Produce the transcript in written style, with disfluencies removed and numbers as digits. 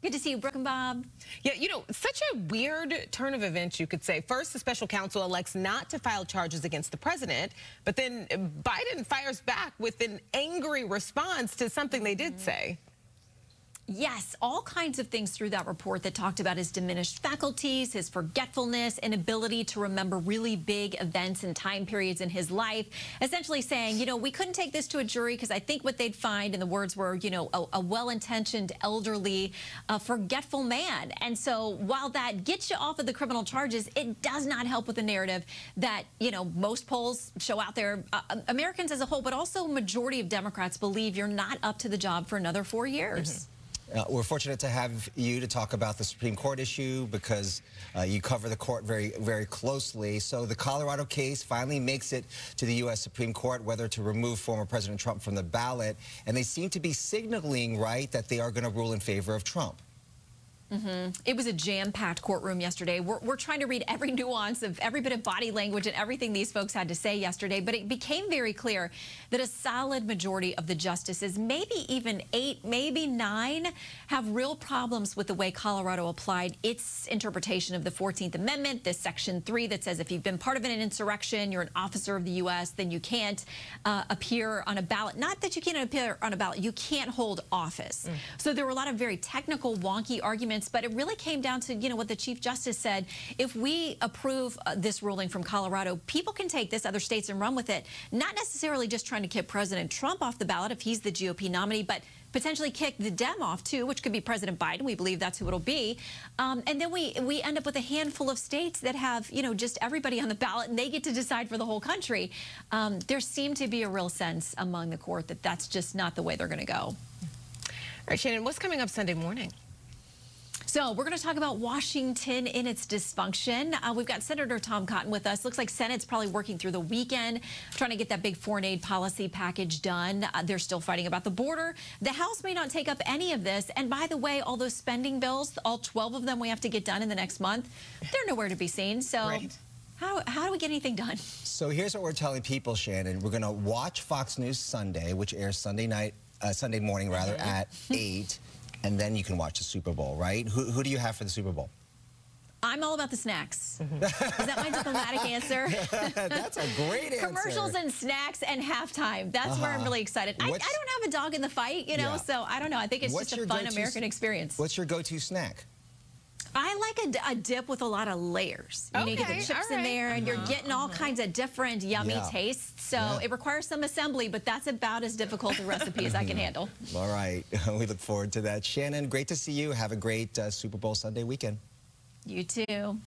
Good to see you, Brooke and Bob. Yeah, such a weird turn of events, you could say. First, the special counsel elects not to file charges against the president, but then Biden fires back with an angry response to something they did say. Yes, all kinds of things through that report that talked about his diminished faculties, his forgetfulness, inability to remember really big events and time periods in his life, essentially saying, we couldn't take this to a jury because I think what they'd find, and the words were, a well-intentioned, elderly, forgetful man. And so while that gets you off of the criminal charges, it does not help with the narrative that, most polls show out there, Americans as a whole, but also majority of Democrats believe you're not up to the job for another 4 years. We're fortunate to have you to talk about the Supreme Court issue because you cover the court very, very closely. So the Colorado case finally makes it to the U.S. Supreme Court, whether to remove former President Trump from the ballot. And they seem to be signaling, right, that they are going to rule in favor of Trump. It was a jam-packed courtroom yesterday. We're trying to read every nuance of every bit of body language and everything these folks had to say yesterday, but it became very clear that a solid majority of the justices, maybe even 8, maybe 9, have real problems with the way Colorado applied its interpretation of the 14th Amendment, this Section 3 that says if you've been part of an insurrection, you're an officer of the U.S., then you can't appear on a ballot. Not that you can't appear on a ballot, you can't hold office. So there were a lot of very technical, wonky arguments, but it really came down to, what the Chief Justice said. If we approve this ruling from Colorado, people can take this, other states, and run with it, not necessarily just trying to kick President Trump off the ballot if he's the GOP nominee, but potentially kick the Dem off, too, which could be President Biden. We believe that's who it'll be. And then we end up with a handful of states that have, just everybody on the ballot, and they get to decide for the whole country. There seemed to be a real sense among the court that that's just not the way they're going to go. All right, Shannon, what's coming up Sunday morning? So we're going to talk about Washington in its dysfunction. We've got Senator Tom Cotton with us. Looks like Senate's probably working through the weekend, trying to get that big foreign aid policy package done. They're still fighting about the border. The House may not take up any of this. And by the way, all those spending bills, all 12 of them we have to get done in the next month, they're nowhere to be seen. So right. How do we get anything done? So here's what we're telling people, Shannon. We're going to watch Fox News Sunday, which airs Sunday morning at 8. And then you can watch the Super Bowl, right? Who do you have for the Super Bowl? I'm all about the snacks. Is that my diplomatic answer? That's a great answer. Commercials and snacks and halftime. That's where I'm really excited. I don't have a dog in the fight, so I don't know. I think it's just a fun American experience. What's your go-to snack? I like a dip with a lot of layers. You get the chips in there, and you're getting all kinds of different yummy tastes. So it requires some assembly, but that's about as difficult a recipe as I can handle. All right. We look forward to that. Shannon, great to see you. Have a great Super Bowl Sunday weekend. You too.